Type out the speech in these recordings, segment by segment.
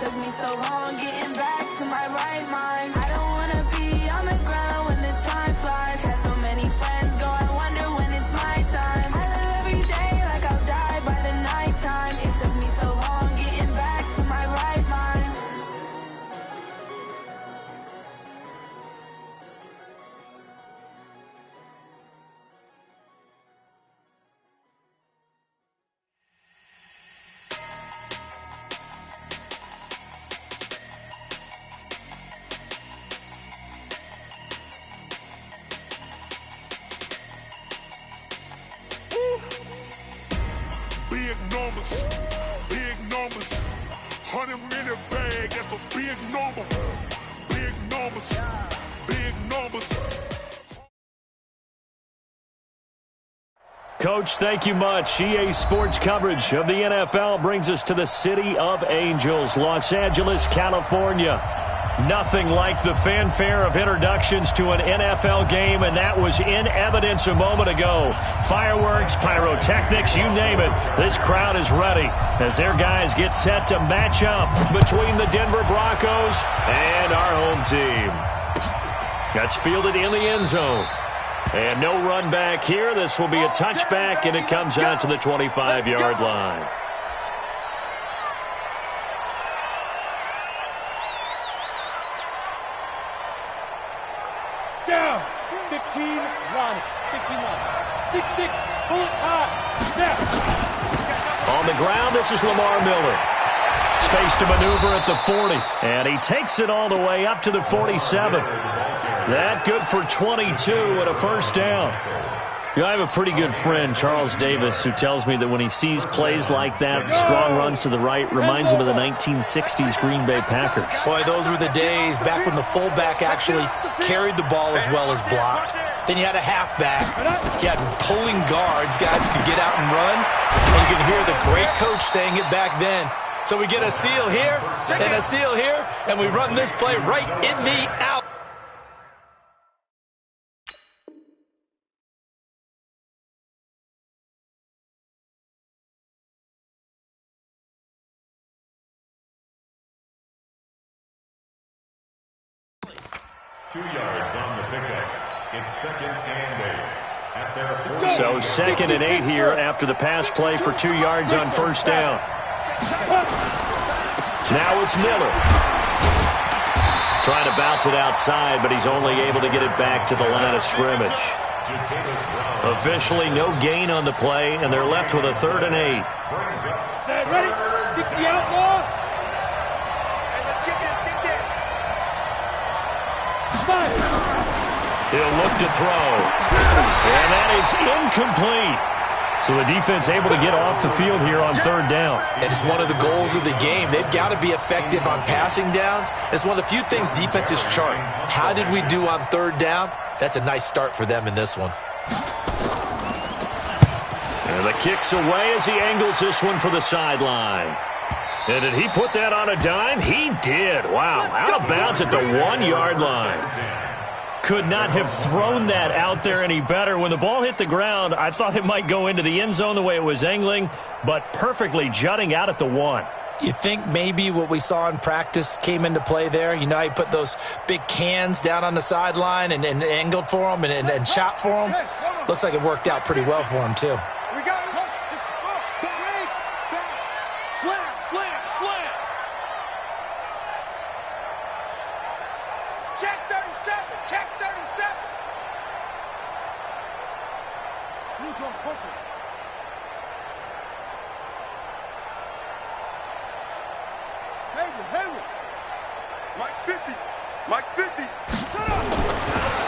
took me so long getting back to my right mind. I don't wanna be on the ground when the time flies. Had so many friends go, I wonder when it's my time. I live every day like I'll die by the nighttime. It took me so long getting back to my right mind. Big numbers, 100-minute bag, that's a big number. Big numbers. Coach, thank you much. EA Sports coverage of the NFL brings us to the City of Angels, Los Angeles, California. Nothing like the fanfare of introductions to an NFL game, and that was in evidence a moment ago. Fireworks, pyrotechnics, you name it. This crowd is ready as their guys get set to match up between the Denver Broncos and our home team. That's fielded in the end zone. And no run back here. This will be a touchback, and it comes out to the 25-yard line. Down. 15, run. 15, run. 6-6, pull it high. On the ground, this is Lamar Miller. Space to maneuver at the 40. And he takes it all the way up to the 47. That good for 22 and a first down. You know, I have a pretty good friend, Charles Davis, who tells me that when he sees plays like that, strong runs to the right, reminds him of the 1960s Green Bay Packers. Boy, those were the days back when the fullback actually carried the ball as well as blocked. Then you had a halfback. You had pulling guards, guys who could get out and run. And you can hear the great coach saying it back then. So we get a seal here and a seal here, and we run this play right in the out. It's 2nd and 8. At their so 2nd and 8 here after the pass play for 2 yards on first down. Now it's Miller. Trying to bounce it outside, but he's only able to get it back to the line of scrimmage. Officially no gain on the play, and they're left with a 3rd and 8. Set, ready? 60 outlaw. He'll look to throw. And that is incomplete. So the defense able to get off the field here on 3rd down. And it's one of the goals of the game. They've got to be effective on passing downs. It's one of the few things defenses chart. How did we do on 3rd down? That's a nice start for them in this one. And the kick's away as he angles this one for the sideline. And did he put that on a dime? He did. Wow, out of bounds at the 1-yard line. Could not have thrown that out there any better. When the ball hit the ground, I thought it might go into the end zone the way it was angling, but perfectly jutting out at the 1. You think maybe what we saw in practice came into play there? You know, he put those big cans down on the sideline and angled for him and shot for him. Looks like it worked out pretty well for him, too.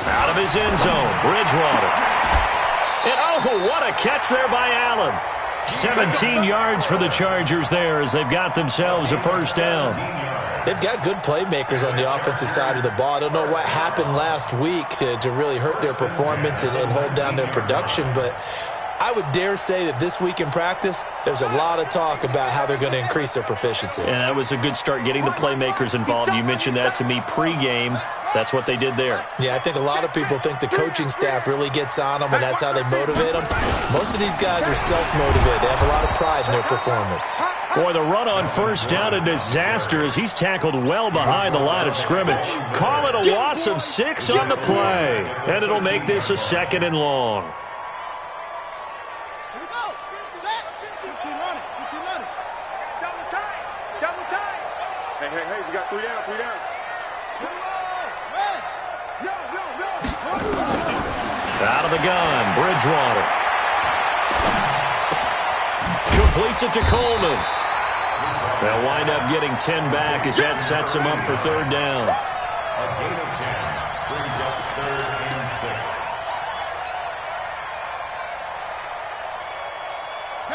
Out of his end zone, Bridgewater. And oh, what a catch there by Allen. 17 yards for the Chargers there as they've got themselves a first down. They've got good playmakers on the offensive side of the ball. I don't know what happened last week to really hurt their performance and hold down their production, but I would dare say that this week in practice, there's a lot of talk about how they're going to increase their proficiency. And that was a good start, getting the playmakers involved. You mentioned that to me pregame. That's what they did there. Yeah, I think a lot of people think the coaching staff really gets on them, and that's how they motivate them. Most of these guys are self-motivated. They have a lot of pride in their performance. Boy, the run on first down, a disaster as he's tackled well behind the line of scrimmage. Call it a loss of 6 on the play, and it'll make this a 2nd and long. Hey, we got 3 down, 3 down. Out of the gun, Bridgewater. Completes it to Coleman. They'll wind up getting 10 back as that sets him up for 3rd down. A gain of 10 brings up 3rd and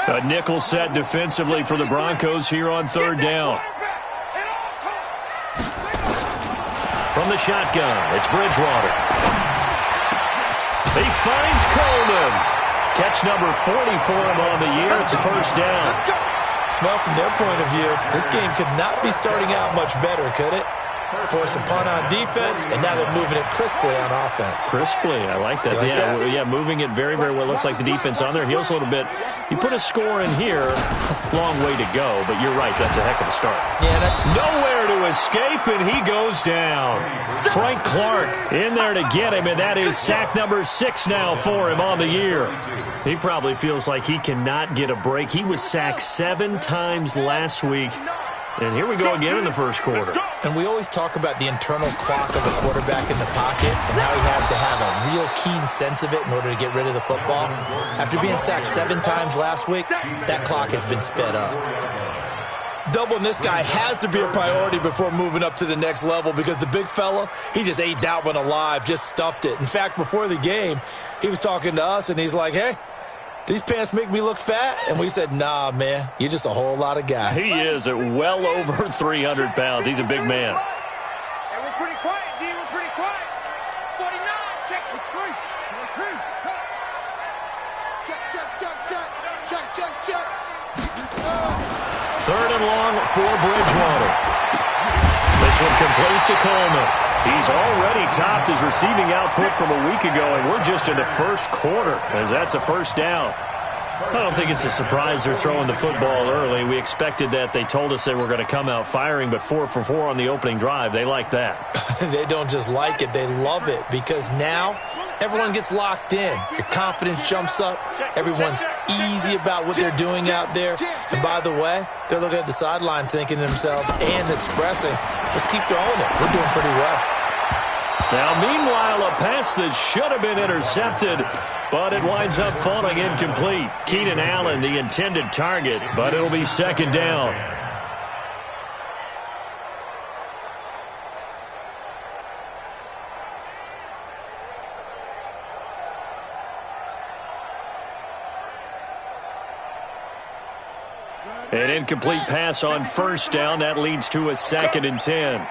6. A nickel set defensively for the Broncos here on 3rd down. From the shotgun, it's Bridgewater. He finds Coleman. Catch number 40 for him on the year. It's a 1st down. Well, from their point of view, this game could not be starting out much better, could it? Force a punt on defense, and now they're moving it crisply on offense. Crisply, I like that. Yeah, moving it very, very well. Looks like the defense on there heals a little bit. You put a score in here, long way to go, but you're right, that's a heck of a start. Yeah, nowhere to escape, and he goes down. Frank Clark in there to get him, and that is sack number 6 now for him on the year. He probably feels like he cannot get a break. He was sacked 7 times last week. And here we go again in the first quarter. And we always talk about the internal clock of a quarterback in the pocket and how he has to have a real keen sense of it in order to get rid of the football. After being sacked 7 times last week, that clock has been sped up. Doubling this guy has to be a priority before moving up to the next level because the big fella, he just ate that one alive, just stuffed it. In fact, before the game, he was talking to us, and he's like, hey, these pants make me look fat? And we said, nah, man, you're just a whole lot of guy. He is at well over 300 pounds. He's a big man. And we're pretty quiet, D. We're pretty quiet. 49, check. It's 3. 2. Check. 3rd and long for Bridgewater. This one complete to Coleman. He's already topped his receiving output from a week ago, and we're just in the first quarter as that's a 1st down. I don't think it's a surprise they're throwing the football early. We expected that. They told us they were going to come out firing, but 4 for 4 on the opening drive. They like that. They don't just like it. They love it because now everyone gets locked in. Your confidence jumps up. Everyone's easy about what they're doing out there. And by the way, they're looking at the sideline thinking to themselves and expressing, let's keep throwing it. We're doing pretty well. Now, meanwhile, a pass that should have been intercepted, but it winds up falling incomplete. Keenan Allen, the intended target, but it'll be 2nd down. An incomplete pass on 1st down. That leads to a 2nd and 10.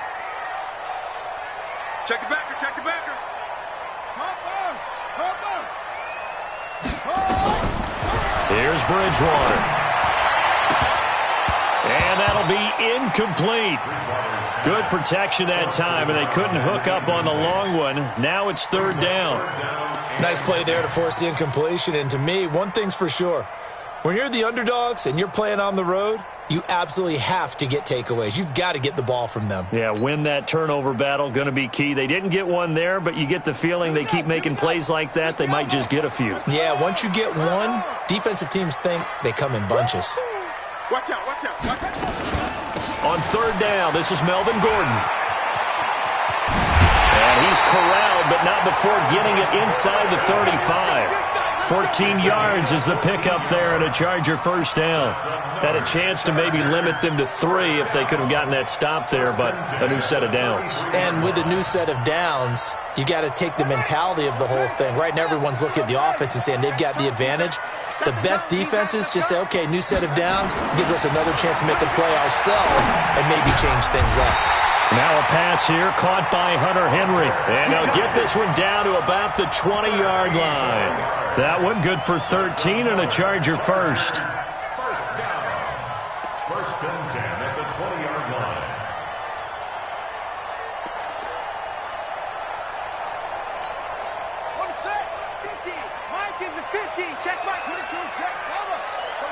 Check the backer. Here's Bridgewater. And that'll be incomplete. Good protection that time, and they couldn't hook up on the long one. Now it's 3rd down. Nice play there to force the incompletion. And to me, one thing's for sure. When you're the underdogs and you're playing on the road, you absolutely have to get takeaways. You've got to get the ball from them. Yeah, win that turnover battle, going to be key. They didn't get one there, but you get the feeling they keep making plays like that, they might just get a few. Yeah, once you get one, defensive teams think they come in bunches. Watch out. On 3rd down, this is Melvin Gordon. And he's corralled, but not before getting it inside the 35. 14 yards is the pickup there and a Charger 1st down. Had a chance to maybe limit them to 3 if they could have gotten that stop there, but a new set of downs. And with a new set of downs, you got to take the mentality of the whole thing. Right now, everyone's looking at the offense and saying they've got the advantage. The best defenses just say, okay, new set of downs, gives us another chance to make a play ourselves and maybe change things up. Now a pass here caught by Hunter Henry. And he'll get this one down to about the 20-yard line. That one good for 13 and a Charger first. First down. First and 10 at the 20-yard line. One set. 50. Mike is a 50. Check Mike. 22. Check. Cover.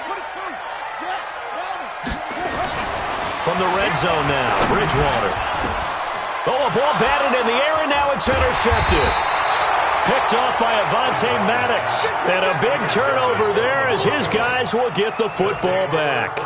22. Check. From the red zone now, Bridgewater. Oh, a ball batted in the air, and now it's intercepted. Picked off by Avonte Maddox. And a big turnover there as his guys will get the football back.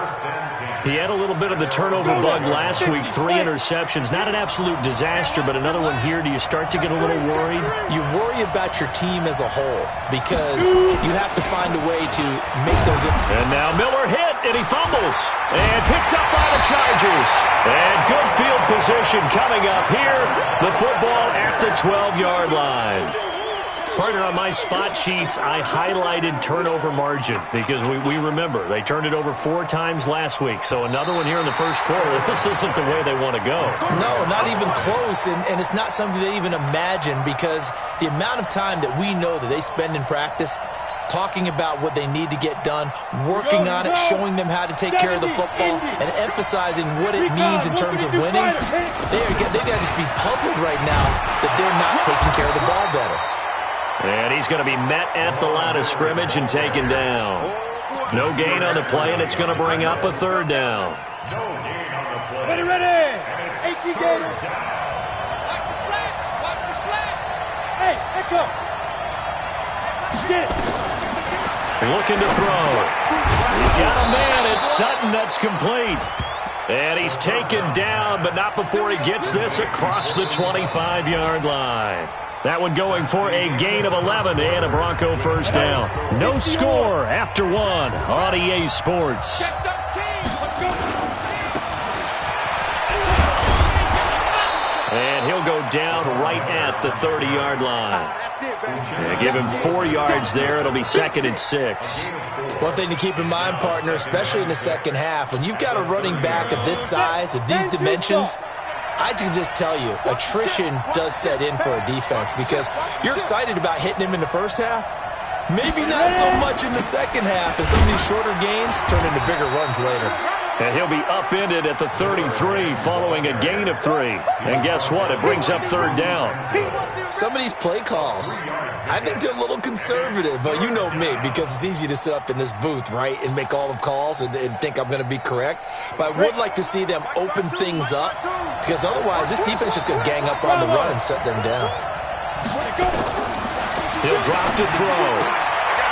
He had a little bit of the turnover bug last week, 3 interceptions. Not an absolute disaster, but another one here. Do you start to get a little worried? You worry about your team as a whole because you have to find a way to make those. And now Miller hit, and he fumbles. And picked up by the Chargers. And good field position coming up here. The football at the 12-yard line. Partner, on my spot sheets, I highlighted turnover margin because we remember they turned it over 4 times last week. So another one here in the first quarter. This isn't the way they want to go. No, not even close, and it's not something they even imagine because the amount of time that we know that they spend in practice talking about what they need to get done, working on it, showing them how to take care of the football, and emphasizing what it means in terms of winning, they've got to just be puzzled right now that they're not taking care of the ball better. And he's going to be met at the line of scrimmage and taken down. No gain on the play, and it's going to bring up a third down. No gain on the play. Ready. 18 gainer. Watch the slant. Watch the slant. Hey, echo. Get it. Looking to throw. He's got a man. It's Sutton that's complete. And he's taken down, but not before he gets this across the 25-yard line. That one going for a gain of 11 and a Bronco first down. No score after 1 on EA Sports. And he'll go down right at the 30-yard line. Yeah, give him 4 yards there. It'll be 2nd and 6. One thing to keep in mind, partner, especially in the second half, when you've got a running back of this size, of these dimensions, I can just tell you, attrition does set in for a defense because you're excited about hitting him in the first half. Maybe not so much in the second half, and some of these shorter gains turn into bigger runs later. And he'll be upended at the 33 following a gain of 3. And guess what? It brings up third down. Some of these play calls, I think they're a little conservative, but you know me because it's easy to sit up in this booth, right, and make all the calls and think I'm going to be correct. But I would like to see them open things up because otherwise this defense is just going to gang up on the run and shut them down. He'll drop to throw.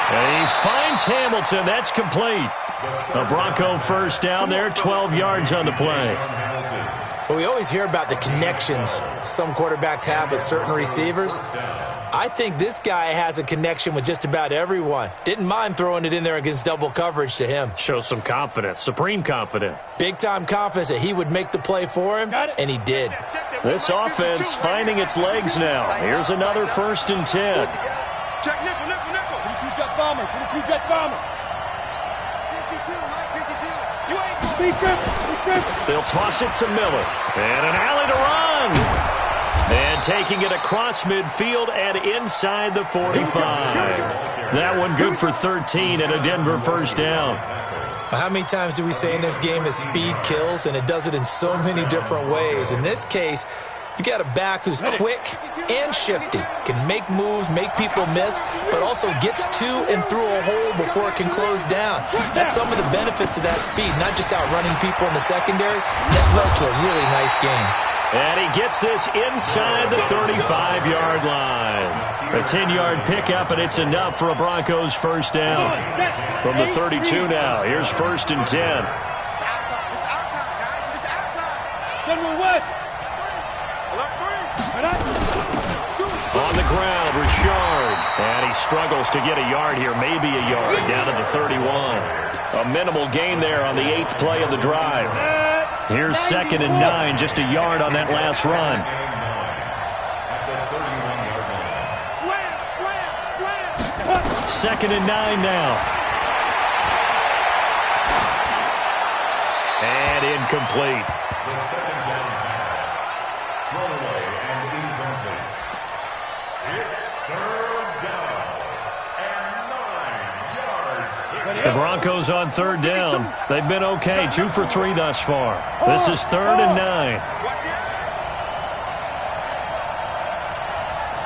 And he finds Hamilton. That's complete. A Bronco first down there, 12 yards on the play. Well, we always hear about the connections some quarterbacks have with certain receivers. I think this guy has a connection with just about everyone. Didn't mind throwing it in there against double coverage to him. Shows some confidence, supreme confidence. Big-time confidence that he would make the play for him, and he did. This offense finding its legs now. Here's another 1st and 10. Check nickel. 22 jet bomber. 22 jet bomber. 52, Mike, 52. You ain't. Be careful. They'll toss it to Miller. And an alley to run. And taking it across midfield and inside the 45. That one good for 13 and a Denver first down. How many times do we say in this game that speed kills, and it does it in so many different ways? In this case, you got a back who's quick and shifty, can make moves, make people miss, but also gets to and through a hole before it can close down. That's some of the benefits of that speed, not just outrunning people in the secondary. That led to a really nice game. And he gets this inside the 35-yard line. A 10-yard pickup, and it's enough for a Broncos first down. From the 32 now, here's 1st and 10. It's our time. It's our time, guys. It's our time. General West. On the ground, Richard. And he struggles to get a yard here, maybe a yard, down to the 31. A minimal gain there on the 8th play of the drive. Here's 2nd and 9, just a yard on that last run. Slam. 2nd and 9 now. And incomplete. Thrown away and incomplete. It's third down and 9 yards to The Broncos on third down. They've been okay, 2 for 3 thus far. This is 3rd and 9.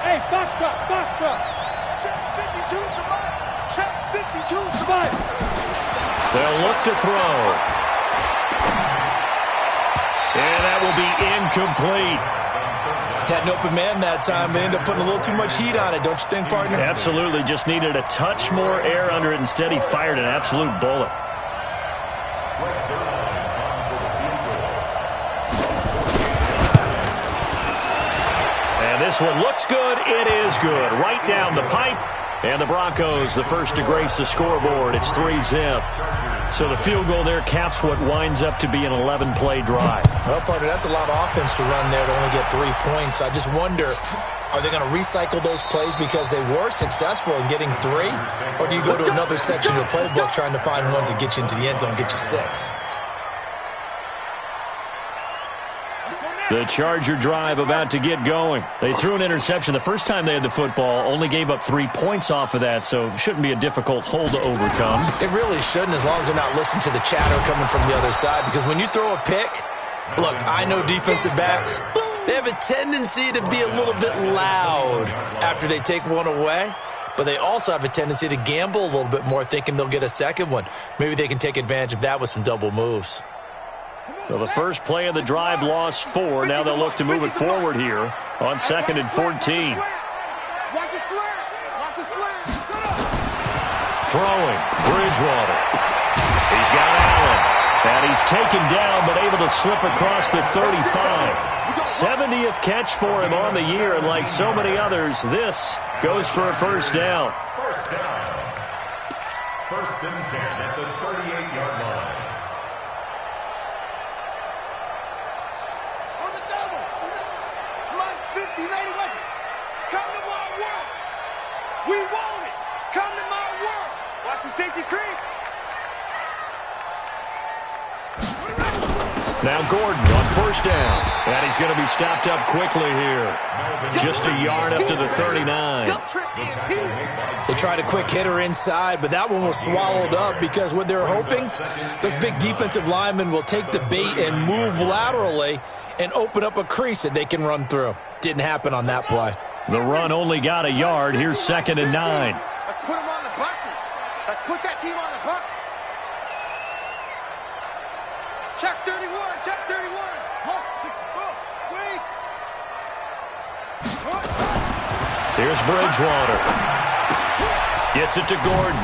Hey, box truck. Check 52 survive. Check 52 survive. They'll look to throw. And that will be incomplete. Had an open man that time, but ended up putting a little too much heat on it, don't you think, partner? Absolutely. Just needed a touch more air under it. Instead, he fired an absolute bullet. And this one looks good. It is good. Right down the pipe. And the Broncos, the first to grace the scoreboard. It's 3-zip. So the field goal there caps what winds up to be an 11-play drive. Well, partner, that's a lot of offense to run there to only get 3 points. I just wonder, are they going to recycle those plays because they were successful in getting 3? Or do you go to another section of your playbook trying to find ones that get you into the end zone and get you 6? The Charger drive about to get going. They threw an interception the first time they had the football, only gave up 3 points off of that, so it shouldn't be a difficult hole to overcome. It really shouldn't, as long as they're not listening to the chatter coming from the other side, because when you throw a pick, look, I know defensive backs, they have a tendency to be a little bit loud after they take one away, but they also have a tendency to gamble a little bit more, thinking they'll get a second one. Maybe they can take advantage of that with some double moves. So the first play of the drive lost 4. Now they'll look to move it forward here on 2nd and 14. Throwing, Bridgewater. He's got Allen. And he's taken down but able to slip across the 35. 70th catch for him on the year, and like so many others, this goes for a first down. First down. 1st and 10 at the 38-yard line. We want it. Come to my world. Watch the safety creep. Now Gordon on first down. And he's going to be stopped up quickly here. Just a yard up to the 39. They tried a quick hitter inside, but that one was swallowed up because what they're hoping, those big defensive linemen will take the bait and move laterally and open up a crease that they can run through. Didn't happen on that play. The run only got a yard. Here's 2nd and 9. Let's put them on the buses. Let's put that team on the bus. Check 31. Check 31. Hulk 64. Wait. Here's Bridgewater. Gets it to Gordon.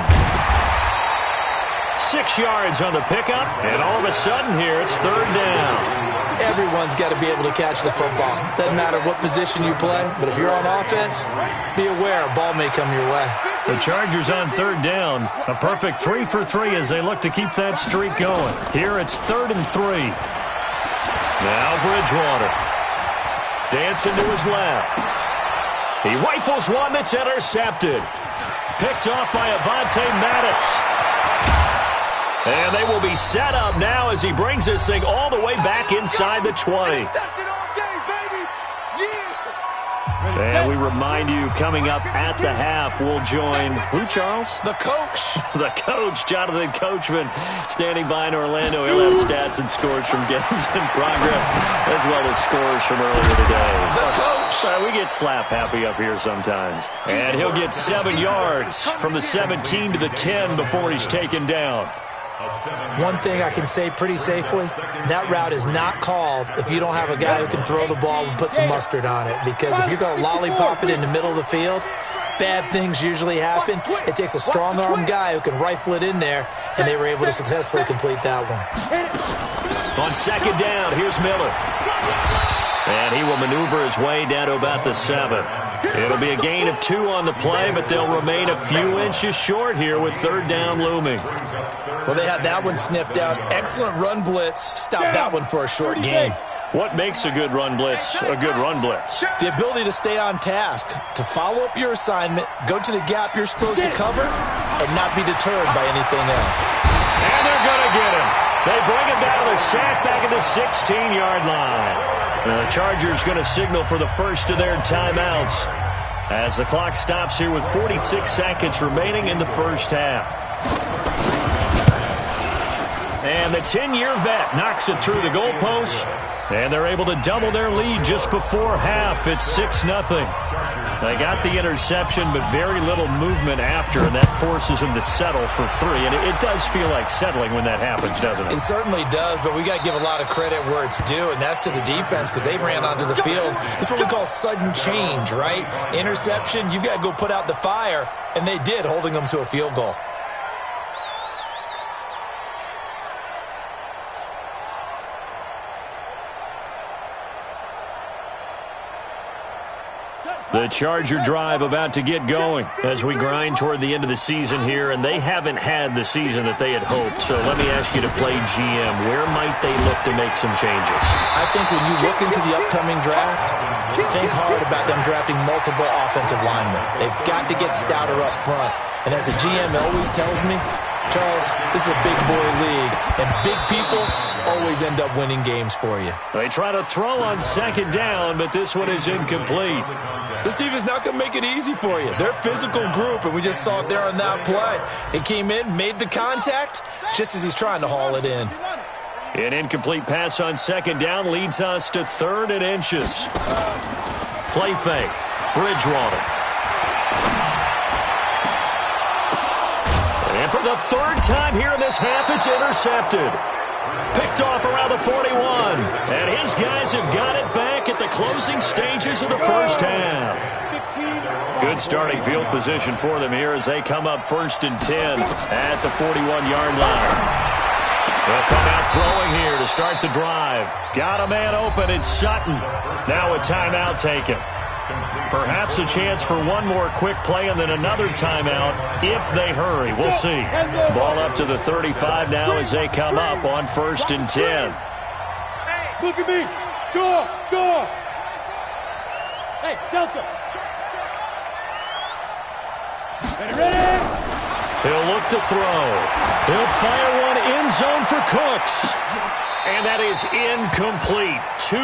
6 yards on the pickup. And all of a sudden here, it's 3rd down. Everyone's got to be able to catch the football. Doesn't matter what position you play, but if you're on offense, be aware a ball may come your way. The Chargers on 3rd down. A perfect 3 for 3 as they look to keep that streak going. Here it's 3rd and 3. Now Bridgewater. Dancing to his left. He rifles one that's intercepted. Picked off by Avonte Maddox. And they will be set up now as he brings this thing all the way back inside the 20. And we remind you, coming up at the half, we'll join who, Charles? The coach. The coach, Jonathan Coachman, standing by in Orlando. He'll have stats and scores from games in progress, as well as scores from earlier today. The coach. We get slap happy up here sometimes. And he'll get 7 yards from the 17 to the 10 before he's taken down. One thing I can say pretty safely, that route is not called if you don't have a guy who can throw the ball and put some mustard on it. Because if you're going to lollipop it in the middle of the field, bad things usually happen. It takes a strong-armed guy who can rifle it in there, and they were able to successfully complete that one. On 2nd down, here's Miller. And he will maneuver his way down to about the 7. It'll be a gain of 2 on the play, but they'll remain a few inches short here with 3rd down looming. Well, they had that one sniffed out. Excellent run blitz. Stopped that one for a short gain. What makes a good run blitz a good run blitz? The ability to stay on task, to follow up your assignment, go to the gap you're supposed to cover, and not be deterred by anything else. And they're going to get him. They bring him down to the sack back at the 16-yard line. The Chargers going to signal for the first of their timeouts as the clock stops here with 46 seconds remaining in the first half. And the 10-year vet knocks it through the goalpost, and they're able to double their lead just before half. It's 6-0. They got the interception, but very little movement after, and that forces them to settle for 3. And it does feel like settling when that happens, doesn't it? It certainly does, but we got to give a lot of credit where it's due, and that's to the defense because they ran onto the field. It's what we call sudden change, right? Interception, you got to go put out the fire, and they did, holding them to a field goal. The Charger drive about to get going as we grind toward the end of the season here, and they haven't had the season that they had hoped. So let me ask you to play GM. Where might they look to make some changes? I think when you look into the upcoming draft, think hard about them drafting multiple offensive linemen. They've got to get stouter up front. And as a GM always tells me, Charles, this is a big boy league, and big people always end up winning games for you. They try to throw on second down, but this one is incomplete. This team is not going to make it easy for you. They're a physical group, and we just saw it there on that play. It came in, made the contact, just as he's trying to haul it in. An incomplete pass on second down leads us to 3rd and inches. Play fake. Bridgewater. And for the 3rd time here in this half, it's intercepted. Picked off around the 41. And his guys have got it back at the closing stages of the first half. Good starting field position for them here as they come up 1st and 10 at the 41-yard line. They'll come out throwing here to start the drive. Got a man open. It's Sutton. Now a timeout taken. Perhaps a chance for one more quick play and then another timeout if they hurry. We'll see. Ball up to the 35 now as they come up on 1st and 10. Look at me. Door. Hey, Delta. Ready? He'll look to throw. He'll fire one end zone for Cooks. And that is incomplete. 2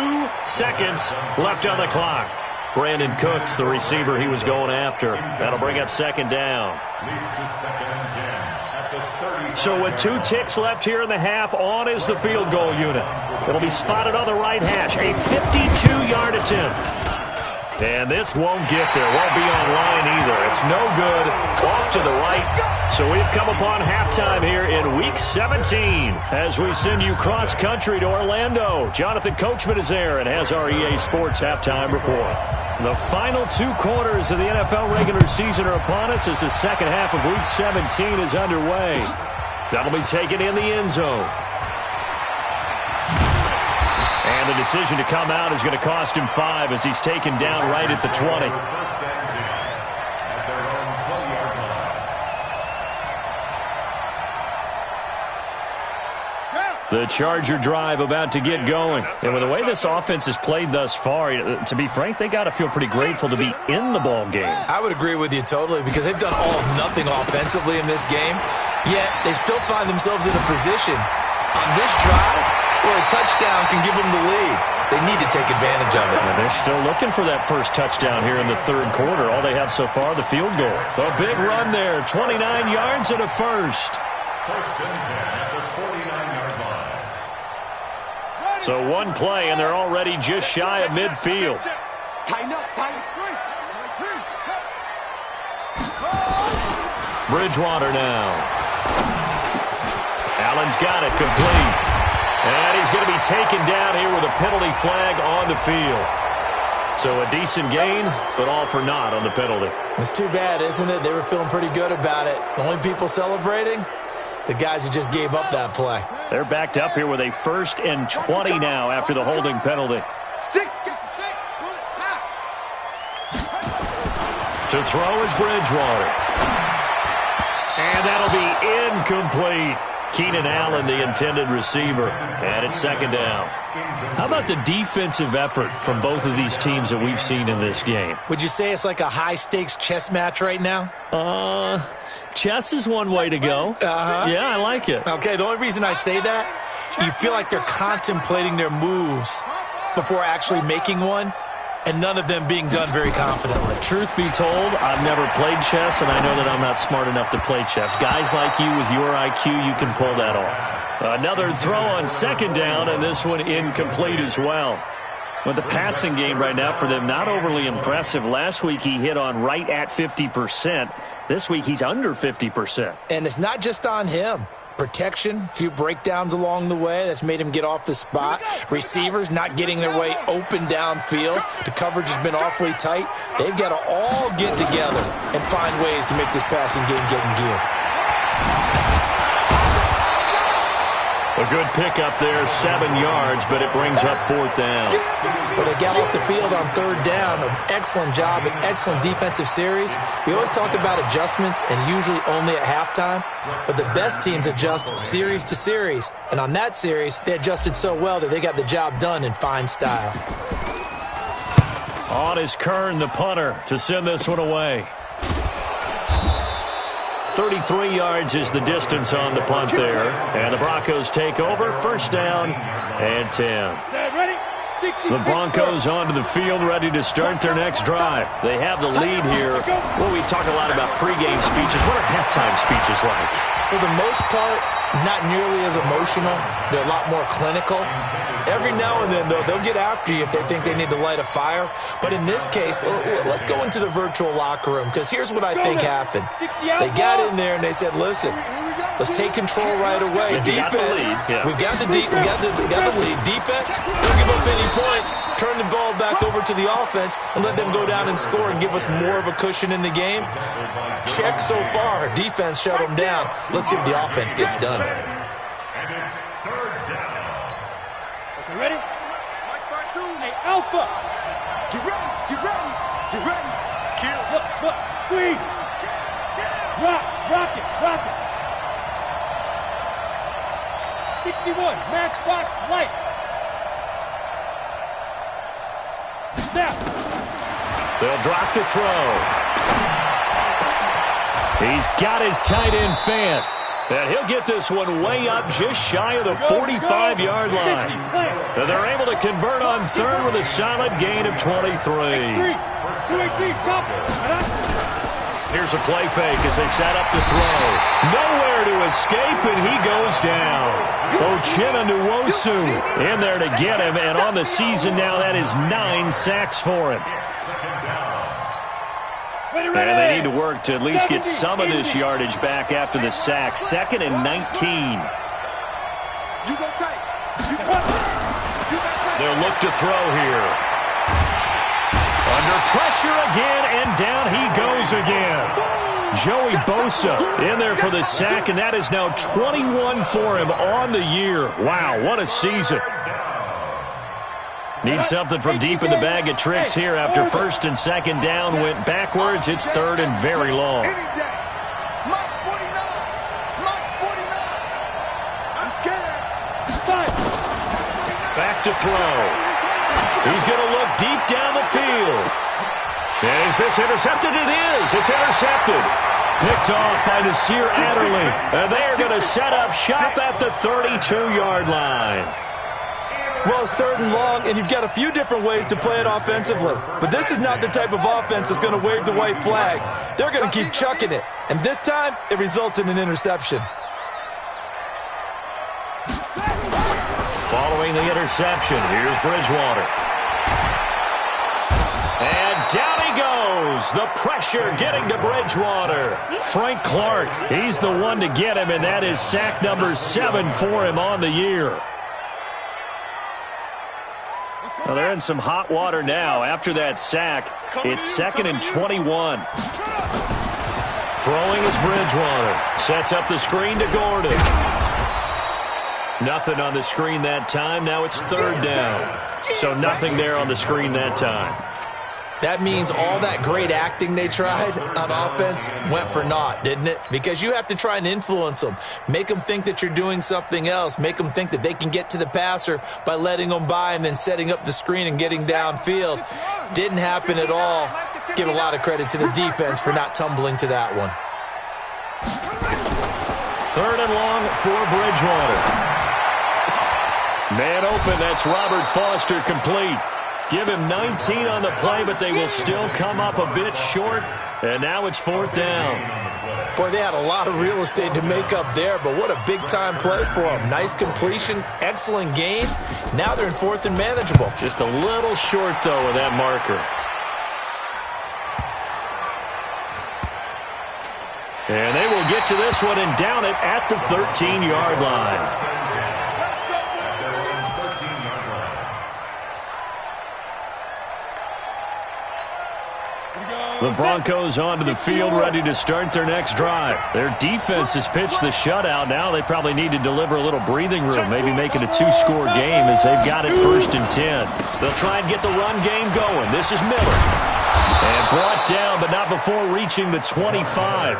seconds left on the clock. Brandon Cooks, the receiver he was going after. That'll bring up 2nd down. So with 2 ticks left here in the half, on is the field goal unit. It'll be spotted on the right hash. A 52-yard attempt. And this won't get there. Won't be on line either. It's no good. Off to the right. So we've come upon halftime here in Week 17 as we send you cross-country to Orlando. Jonathan Coachman is there and has our EA Sports halftime report. The final 2 quarters of the NFL regular season are upon us as the second half of Week 17 is underway. That'll be taken in the end zone. And the decision to come out is going to cost him 5 as he's taken down right at the 20. The Charger drive about to get going. And with the way this offense has played thus far, to be frank, they got to feel pretty grateful to be in the ball game. I would agree with you totally because they've done all of nothing offensively in this game, yet they still find themselves in a position on this drive where a touchdown can give them the lead. They need to take advantage of it. And they're still looking for that first touchdown here in the 3rd quarter. All they have so far, the field goal. A big run there, 29 yards and a first. 1st and 10 at the 49-yard line. So 1 play, and they're already just shy of midfield. Bridgewater now. Allen's got it complete. And he's going to be taken down here with a penalty flag on the field. So a decent gain, but all for naught on the penalty. It's too bad, isn't it? They were feeling pretty good about it. The only people celebrating, the guys who just gave up that play. They're backed up here with a 1st and 20 now after the holding penalty. To throw is Bridgewater. And that'll be incomplete. Keenan Allen, the intended receiver, and it's 2nd down. How about the defensive effort from both of these teams that we've seen in this game? Would you say it's like a high-stakes chess match right now? Chess is one way to go. Yeah, I like it. Okay, the only reason I say that you feel like they're contemplating their moves before actually making one, and none of them being done very confidently. Truth be told, I've never played chess, and I know that I'm not smart enough to play chess. Guys like you with your IQ, you can pull that off. Another throw on second down, and this one incomplete as well. But the passing game right now for them, not overly impressive. Last week he hit on right at 50%. This week he's under 50%. And it's not just on him. Protection, a few breakdowns along the way. That's made him get off the spot. Receivers not getting their way open downfield. The coverage has been awfully tight. They've got to all get together and find ways to make this passing game get in gear. A good pickup there, 7 yards, but it brings up 4th down. But they got off the field on 3rd down. An excellent job, an excellent defensive series. We always talk about adjustments and usually only at halftime, but the best teams adjust series to series. And on that series, they adjusted so well that they got the job done in fine style. On is Kern, the punter, to send this one away. 33 yards is the distance on the punt there. And the Broncos take over. 1st down and 10. The Broncos onto the field, ready to start their next drive. They have the lead here. Well, we talk a lot about pregame speeches. What are halftime speeches like? For the most part, not nearly as emotional. They're a lot more clinical. Every now and then, though, they'll get after you if they think they need to light a fire. But in this case, let's go into the virtual locker room, because here's what I think happened. They got in there and they said, listen, let's take control right away. Defense, we've got the lead. Defense, don't give up any points. Turn the ball back over to the offense and let them go down and score and give us more of a cushion in the game. Check so far. Defense shut them down. Let's see if the offense gets done. And it's 3rd down. Okay, ready? Hey, Alpha. Get ready. Get ready. Get ready. Kill. Look. Squeeze. Rock it. 61. Matchbox lights. Snap. They'll drop to throw. He's got his tight end Fant. And he'll get this one way up just shy of the 45-yard line. And they're able to convert on 3rd with a solid gain of 23. Here's a play fake as they set up the throw. Nowhere to escape, and he goes down. Uchenna Nwosu in there to get him, and on the season now, that is 9 sacks for him. And they need to work to at least get some of this yardage back after the sack. 2nd and 19. They'll look to throw here. Under pressure again, and down he goes again. Joey Bosa in there for the sack, and that is now 21 for him on the year. Wow, what a season. Need something from deep in the bag of tricks here after 1st and 2nd down went backwards. It's 3rd and very long. Back to throw. He's going to look deep down the field. Is this intercepted? It is. It's intercepted. Picked off by Nasir Adderley. And they're going to set up shop at the 32-yard line. Well, it's 3rd and long, and you've got a few different ways to play it offensively. But this is not the type of offense that's going to wave the white flag. They're going to keep chucking it. And this time, it results in an interception. Following the interception, here's Bridgewater. And down he goes. The pressure getting to Bridgewater. Frank Clark, he's the one to get him, and that is sack number 7 for him on the year. Well, they're in some hot water now. After that sack, it's 2nd and 21. Throwing is Bridgewater. Sets up the screen to Gordon. Nothing on the screen that time. Now it's 3rd down. So nothing there on the screen that time. That means all that great acting they tried on offense went for naught, didn't it? Because you have to try and influence them. Make them think that you're doing something else. Make them think that they can get to the passer by letting them by and then setting up the screen and getting downfield. Didn't happen at all. Give a lot of credit to the defense for not tumbling to that one. 3rd and long for Bridgewater. Man open, that's Robert Foster complete. Give him 19 on the play, but they will still come up a bit short. And now it's 4th down. Boy, they had a lot of real estate to make up there, but what a big-time play for them. Nice completion, excellent game. Now they're in 4th and manageable. Just a little short, though, of that marker. And they will get to this one and down it at the 13-yard line. The Broncos onto the field, ready to start their next drive. Their defense has pitched the shutout. Now they probably need to deliver a little breathing room, maybe make it a 2-score game as they've got it 1st and 10. They'll try and get the run game going. This is Miller. And brought down, but not before reaching the 25.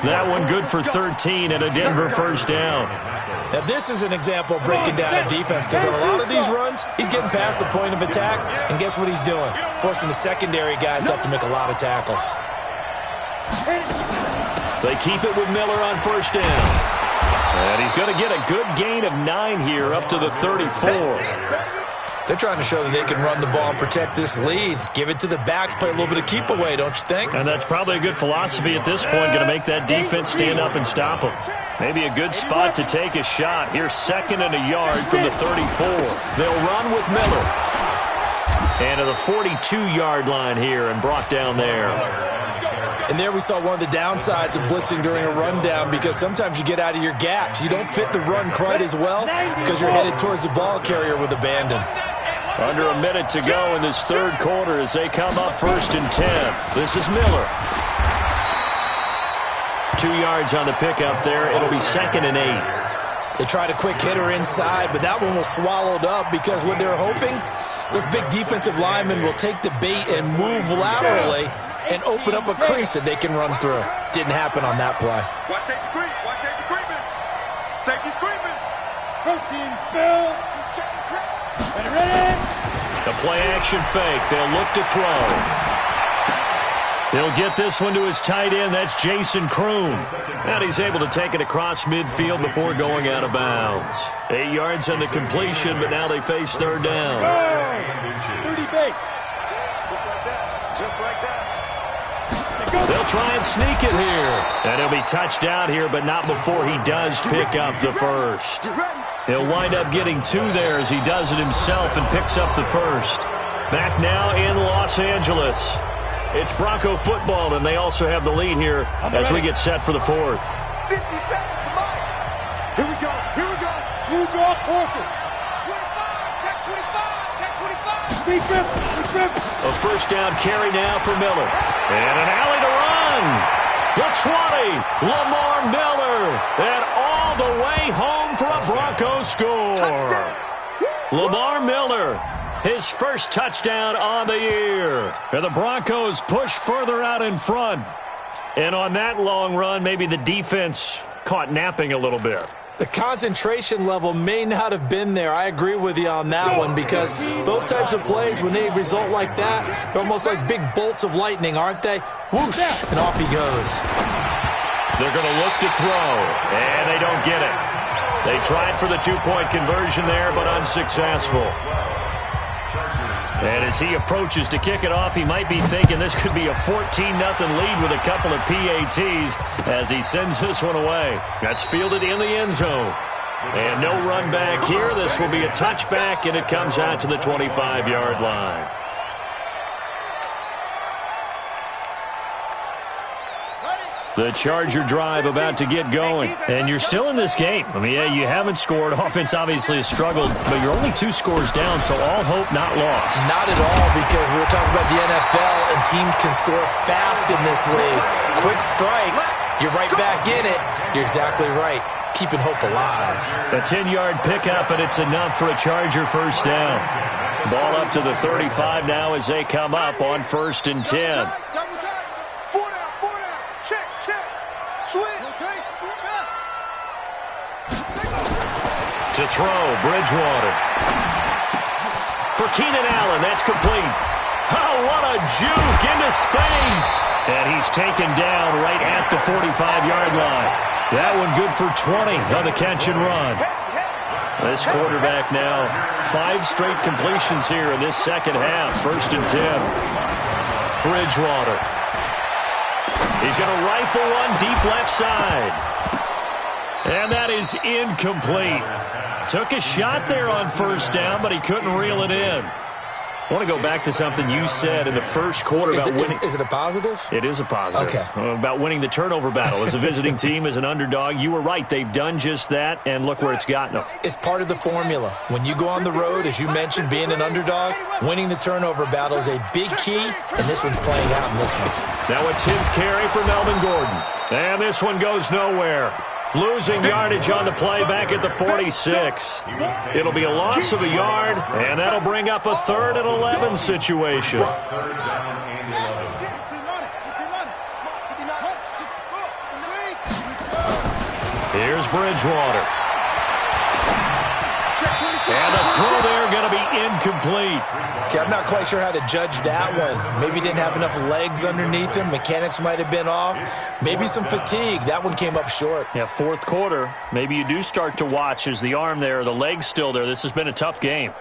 That one good for 13 and a Denver 1st down. Now, this is an example of breaking down a defense because on a lot of these runs, he's getting past the point of attack, and guess what he's doing? Forcing the secondary guys to have to make a lot of tackles. They keep it with Miller on 1st down. And he's going to get a good gain of 9 here up to the 34. They're trying to show that they can run the ball and protect this lead. Give it to the backs, play a little bit of keep away, don't you think? And that's probably a good philosophy at this point, going to make that defense stand up and stop them. Maybe a good spot to take a shot. Here's 2nd and a yard from the 34. They'll run with Miller. And to the 42-yard line here and brought down there. And there we saw one of the downsides of blitzing during a rundown because sometimes you get out of your gaps. You don't fit the run quite as well because you're headed towards the ball carrier with abandon. Under a minute to go in this 3rd quarter as they come up 1st and 10. This is Miller. 2 yards on the pickup there. It'll be 2nd and 8. They tried a quick hitter inside, but that one was swallowed up because what they're hoping, those big defensive linemen will take the bait and move laterally and open up a crease that they can run through. Didn't happen on that play. Watch safety creep. Watch safety creeping. Safety's creeping. Protein spill. Check the creep. Ready? The play action fake. They'll look to throw. He'll get this one to his tight end. That's Jason Kroon. And he's able to take it across midfield before going out of bounds. 8 yards on the completion, but now they face 3rd down. 30 base. Just like that. Just like that. They'll try and sneak it here. And he'll be touched out here, but not before he does pick up the 1st. He'll wind up getting 2 there as he does it himself and picks up the 1st. Back now in Los Angeles. It's Bronco football, and they also have the lead here as we get set for the 4th. 50 seconds to Mike. Here we go. Here we go. Blue draw, quarter. 25. Check 25. Check 25. Speed grip. Speed grip. A 1st down carry now for Miller. And an alley to run. The 20. Lamar Miller. And all the way home for a Bronco score. Touchdown. Lamar Miller. His 1st touchdown on the year. And the Broncos push further out in front. And on that long run, maybe the defense caught napping a little bit. The concentration level may not have been there. I agree with you on that one because those types of plays, when they result like that, they're almost like big bolts of lightning, aren't they? Whoosh, and off he goes. They're going to look to throw, and they don't get it. They tried for the 2-point conversion there, but unsuccessful. And as he approaches to kick it off, he might be thinking this could be a 14-0 lead with a couple of PATs as he sends this one away. That's fielded in the end zone. And no run back here. This will be a touchback, and it comes out to the 25-yard line. The Charger drive about to get going. And you're still in this game. I mean, yeah, you haven't scored. Offense obviously has struggled, but you're only 2 scores down, so all hope not lost. Not at all, because we were talking about the NFL, and teams can score fast in this league. Quick strikes, you're right back in it. You're exactly right. Keeping hope alive. A 10-yard pickup, and it's enough for a Charger 1st down. Ball up to the 35 now as they come up on 1st and 10. Double time. 4 down. 4 down. Check. Check. Switch. Okay. To throw, Bridgewater. For Keenan Allen, that's complete. Oh, what a juke into space. And he's taken down right at the 45-yard line. That one good for 20 on the catch and run. This quarterback now, 5 straight completions here in this second half. 1st and 10. Bridgewater. He's going to rifle one deep left side. And that is incomplete. Took a shot there on 1st down, but he couldn't reel it in. I want to go back to something you said in the first quarter about winning. Is it a positive? It is a positive. Okay. About winning the turnover battle. As a visiting team, as an underdog, you were right. They've done just that, and look where it's gotten them. It's part of the formula. When you go on the road, as you mentioned, being an underdog, winning the turnover battle is a big key, and this one's playing out in this one. Now a 10th carry for Melvin Gordon. And this one goes nowhere. Losing yardage on the play back at the 46. It'll be a loss of a yard, and that'll bring up a 3rd and 11 situation. Here's Bridgewater. And the throw there going to be incomplete. Okay, I'm not quite sure how to judge that one. Maybe he didn't have enough legs underneath him. Mechanics might have been off. Maybe some fatigue. That one came up short. Yeah, 4th quarter. Maybe you do start to watch. Is the arm there, the leg's still there? This has been a tough game.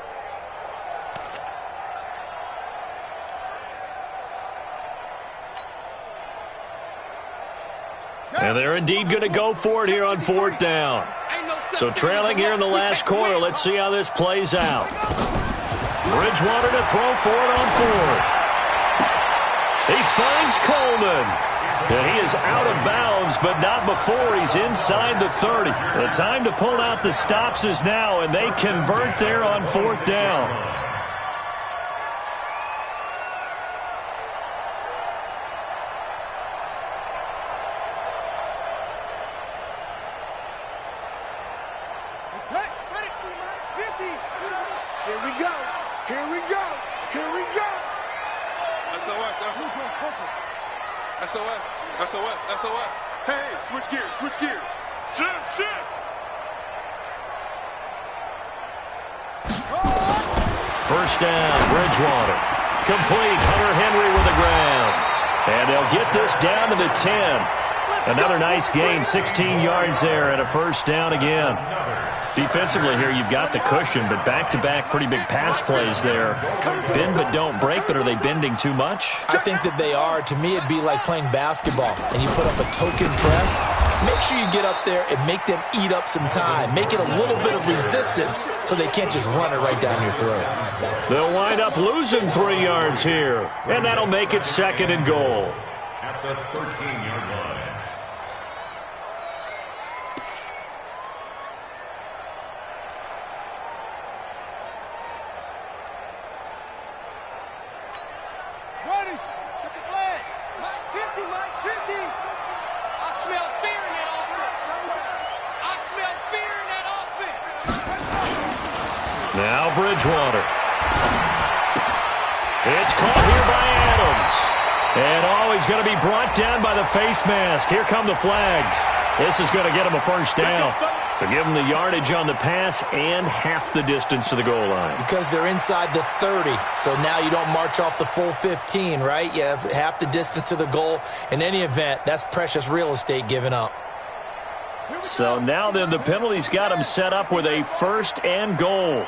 And they're indeed going to go for it here on 4th down. So trailing here in the last quarter. Let's see how this plays out. Bridgewater to throw for it on 4th. He finds Coleman. And he is out of bounds, but not before he's inside the 30. The time to pull out the stops is now, and they convert there on 4th down. SOS. Hey, switch gears. Shift. First down, Bridgewater. Complete, Hunter Henry with the ground. And they'll get this down to the 10. Another nice gain, 16 yards there and a 1st down again. Defensively here, you've got the cushion, but back-to-back pretty big pass plays there. Bend but don't break, but are they bending too much? I think that they are. To me, it'd be like playing basketball, and you put up a token press. Make sure you get up there and make them eat up some time. Make it a little bit of resistance so they can't just run it right down your throat. They'll wind up losing 3 yards here, and that'll make it 2nd and goal. At the 13-yard line. Now Bridgewater. It's caught here by Adams. And he's going to be brought down by the face mask. Here come the flags. This is going to get him a 1st down. So give him the yardage on the pass and half the distance to the goal line. Because they're inside the 30, so now you don't march off the full 15, right? You have half the distance to the goal. In any event, that's precious real estate given up. So now then the penalty's got him set up with a 1st and goal.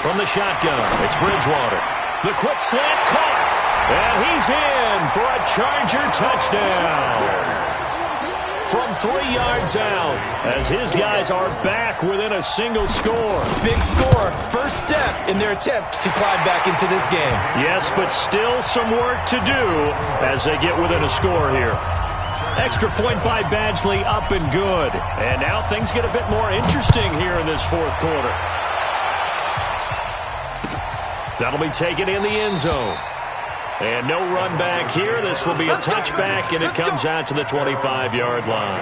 From the shotgun, it's Bridgewater. The quick slant caught. And he's in for a Charger touchdown. From 3 yards out, as his guys are back within a single score. Big score. First step in their attempt to climb back into this game. Yes, but still some work to do as they get within a score here. Extra point by Badgley, up and good. And now things get a bit more interesting here in this 4th quarter. That'll be taken in the end zone. And no run back here. This will be a touchback, and it comes out to the 25-yard line.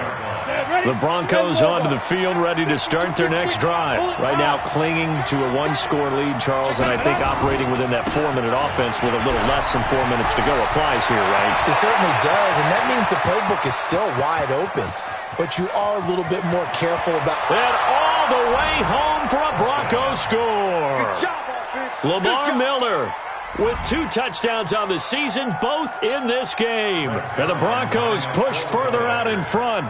The Broncos onto the field, ready to start their next drive. Right now clinging to a 1-score lead, Charles, and I think operating within that 4-minute offense with a little less than 4 minutes to go applies here, right? It certainly does, and that means the playbook is still wide open. But you are a little bit more careful about... And all the way home for a Broncos score. Lamar Miller with 2 touchdowns on the season, both in this game. And the Broncos push further out in front.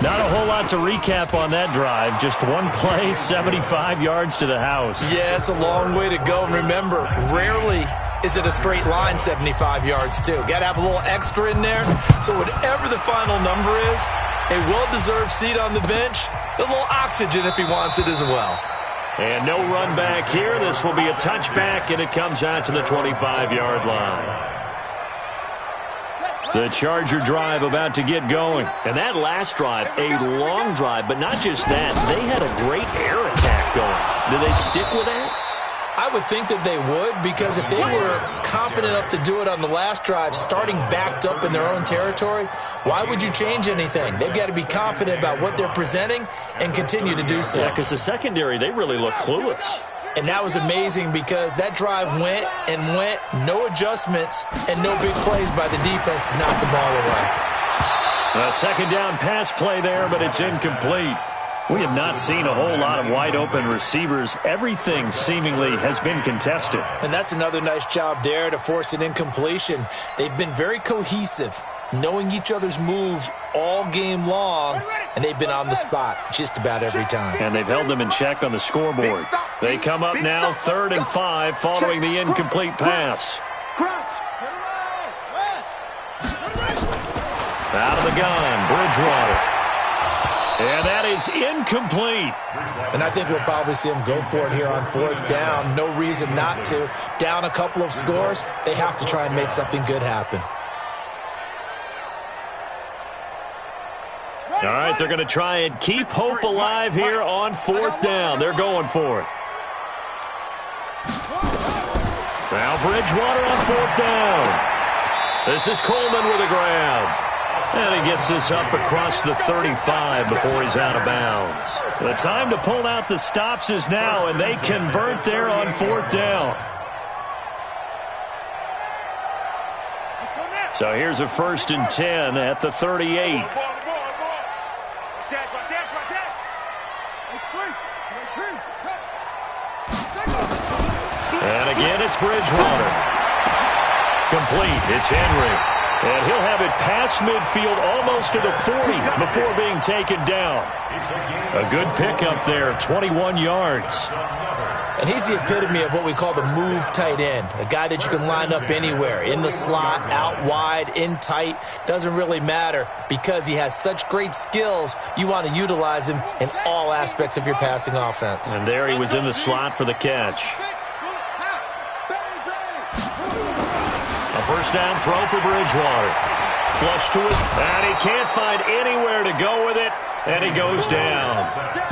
Not a whole lot to recap on that drive. Just one play, 75 yards to the house. Yeah, it's a long way to go. And remember, rarely is it a straight line 75 yards, too. Got to have a little extra in there. So whatever the final number is, a well-deserved seat on the bench, a little oxygen if he wants it as well. And no run back here. This will be a touchback, and it comes out to the 25-yard line. The Charger drive about to get going. And that last drive, a long drive, but not just that. They had a great air attack going. Do they stick with that? I would think that they would, because if they were competent enough to do it on the last drive, starting backed up in their own territory, why would you change anything? They've got to be confident about what they're presenting and continue to do so. Yeah, because the secondary, they really look clueless. And that was amazing because that drive went and went, no adjustments, and no big plays by the defense to knock the ball away. A second down pass play there, but it's incomplete. We have not seen a whole lot of wide-open receivers. Everything seemingly has been contested. And that's another nice job there to force an incompletion. They've been very cohesive, knowing each other's moves all game long, and they've been on the spot just about every time. And they've held them in check on the scoreboard. They come up now 3rd and 5 following the incomplete pass. Out of the gun, Bridgewater. And that is incomplete. And I think we'll probably see them go for it here on 4th down. No reason not to. Down a couple of scores, they have to try and make something good happen. All right, they're going to try and keep hope alive here on 4th down. They're going for it. Now Bridgewater on 4th down. This is Coleman with a grab. And he gets this up across the 35 before he's out of bounds. The time to pull out the stops is now, and they convert there on 4th down. So here's a 1st and 10 at the 38. And again, it's Bridgewater. Complete. It's Henry. And he'll have it past midfield almost to the 40 before being taken down. A good pickup there, 21 yards. And he's the epitome of what we call the move tight end, a guy that you can line up anywhere, in the slot, out wide, in tight, doesn't really matter because he has such great skills. You want to utilize him in all aspects of your passing offense. And there he was in the slot for the catch. A 1st down throw for Bridgewater. Flush to his, and he can't find anywhere to go with it, and he goes down.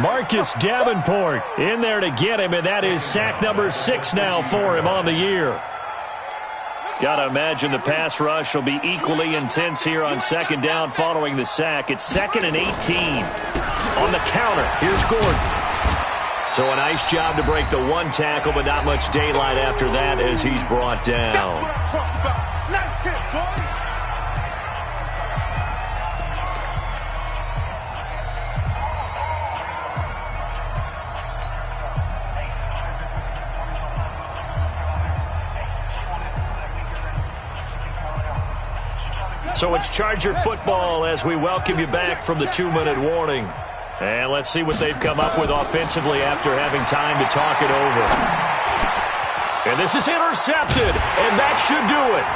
Marcus Davenport in there to get him, and that is sack number 6 now for him on the year. Got to imagine the pass rush will be equally intense here on 2nd down following the sack. It's 2nd and 18. On the counter, here's Gordon. So a nice job to break the 1 tackle, but not much daylight after that as he's brought down. So it's Charger football as we welcome you back from the 2-minute warning. And let's see what they've come up with offensively after having time to talk it over. And this is intercepted, and that should do it.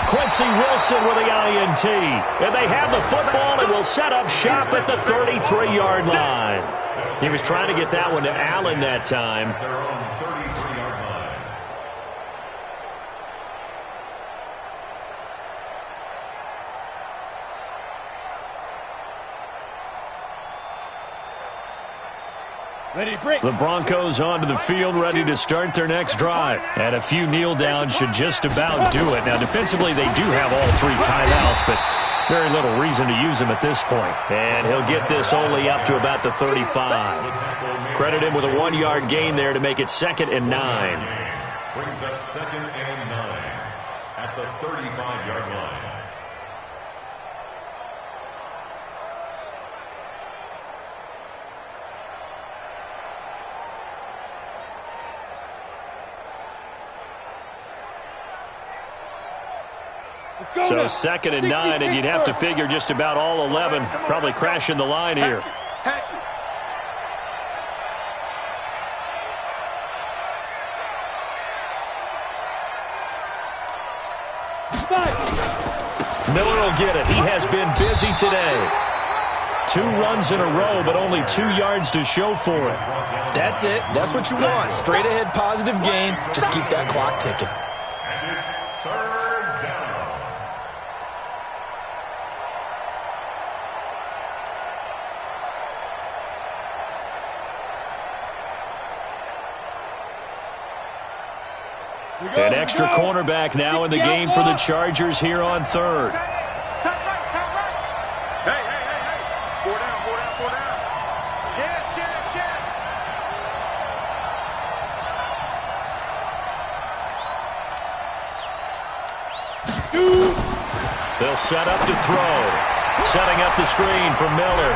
Quincy Wilson with the INT. And they have the football and will set up shop at the 33-yard line. He was trying to get that one to Allen that time. The Broncos onto the field, ready to start their next drive. And a few kneel downs should just about do it. Now, defensively, they do have all 3 timeouts, but very little reason to use them at this point. And he'll get this only up to about the 35. Credit him with a 1-yard gain there to make it 2nd and 9. Brings up 2nd and 9 at the 35-yard line. So 2nd and 9, and you'd have to figure just about all 11 probably crashing the line here. Miller will get it. He has been busy today. 2 runs in a row, but only 2 yards to show for it. That's it. That's what you want. Straight ahead, positive gain. Just keep that clock ticking. And it's 3rd down. An extra cornerback now in the game for the Chargers here on 3rd. They'll set up to throw. Setting up the screen for Miller.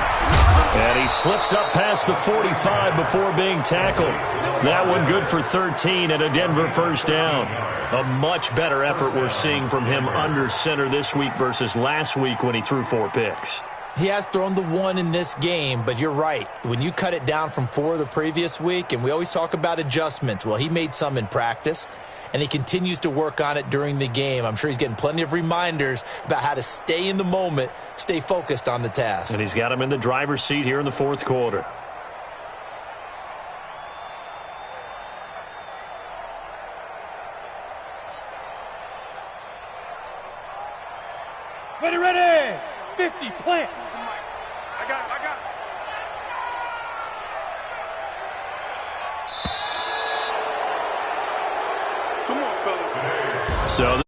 And he slips up past the 45 before being tackled. That one good for 13 and a Denver first down. A much better effort we're seeing from him under center this week versus last week when he threw 4 picks. He has thrown the 1 in this game, but you're right. When you cut it down from 4 the previous week, and we always talk about adjustments, well, he made some in practice, and he continues to work on it during the game. I'm sure he's getting plenty of reminders about how to stay in the moment, stay focused on the task. And he's got him in the driver's seat here in the 4th quarter. Ready. 50, plant. I got it. So